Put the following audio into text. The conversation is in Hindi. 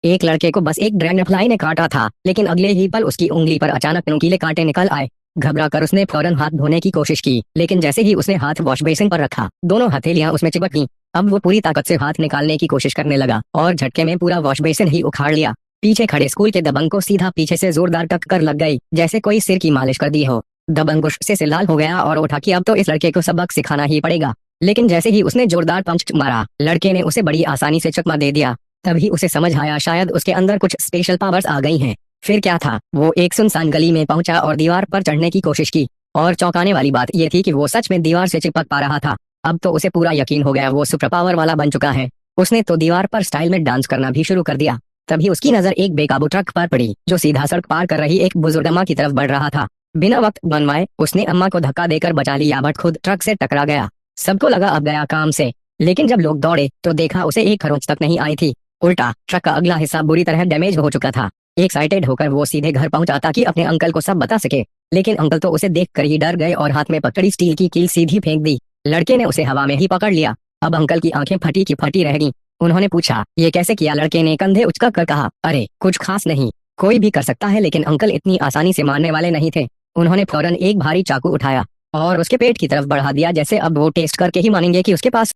एक लड़के को बस एक ड्रैगनफ्लाई ने काटा था, लेकिन अगले ही पल उसकी उंगली पर अचानक नुकीले कांटे निकल आए। घबरा कर उसने फौरन हाथ धोने की कोशिश की, लेकिन जैसे ही उसने हाथ वॉश बेसिन पर रखा, दोनों हथेलियां उसमें चिपक गईं। अब वो पूरी ताकत से हाथ निकालने की कोशिश करने लगा और झटके में पूरा वॉश बेसिन ही उखाड़ लिया। पीछे खड़े स्कूल के दबंग को सीधा पीछे से जोरदार टक्कर लग गई, जैसे कोई सिर की मालिश कर दी हो। दबंग गुस्से से लाल हो गया और उठा कि अब तो इस लड़के को सबक सिखाना ही पड़ेगा। लेकिन जैसे ही उसने जोरदार पंच मारा, लड़के ने उसे बड़ी आसानी से चकमा दे दिया। तभी उसे समझ आया शायद उसके अंदर कुछ स्पेशल पावर्स आ गई हैं। फिर क्या था, वो एक सुनसान गली में पहुंचा और दीवार पर चढ़ने की कोशिश की। और चौंकाने वाली बात यह थी कि वो सच में दीवार से चिपक पा रहा था। अब तो उसे पूरा यकीन हो गया वो सुपर पावर वाला बन चुका है। उसने तो दीवार पर स्टाइल में डांस करना भी शुरू कर दिया। तभी उसकी नजर एक बेकाबू ट्रक पर पड़ी, जो सीधा सड़क पार कर रही एक बुजुर्ग अम्मा की तरफ बढ़ रहा था। बिना वक्त गंवाए उसने अम्मा को धक्का देकर बचा लिया, बट खुद ट्रक से टकरा गया। सबको लगा अब गया काम से, लेकिन जब लोग दौड़े तो देखा उसे एक खरोंच तक नहीं आई थी। उल्टा ट्रक का अगला हिस्सा बुरी तरह डैमेज हो चुका था। एक्साइटेड होकर वो सीधे घर पहुंचा ताकि अपने अंकल को सब बता सके, लेकिन अंकल तो उसे देखकर ही डर गए और हाथ में पकड़ी स्टील की कील सीधी फेंक दी। लड़के ने उसे हवा में ही पकड़ लिया। अब अंकल की आंखें फटी की फटी रह गईं। उन्होंने पूछा, ये कैसे किया? लड़के ने कंधे उचका कर कहा, अरे कुछ खास नहीं, कोई भी कर सकता है, लेकिन अंकल इतनी आसानी से मारने वाले नहीं थे। उन्होंने फौरन एक भारी चाकू उठाया और उसके पेट की तरफ बढ़ा दिया, जैसे अब वो टेस्ट करके ही मानेंगे कि उसके पास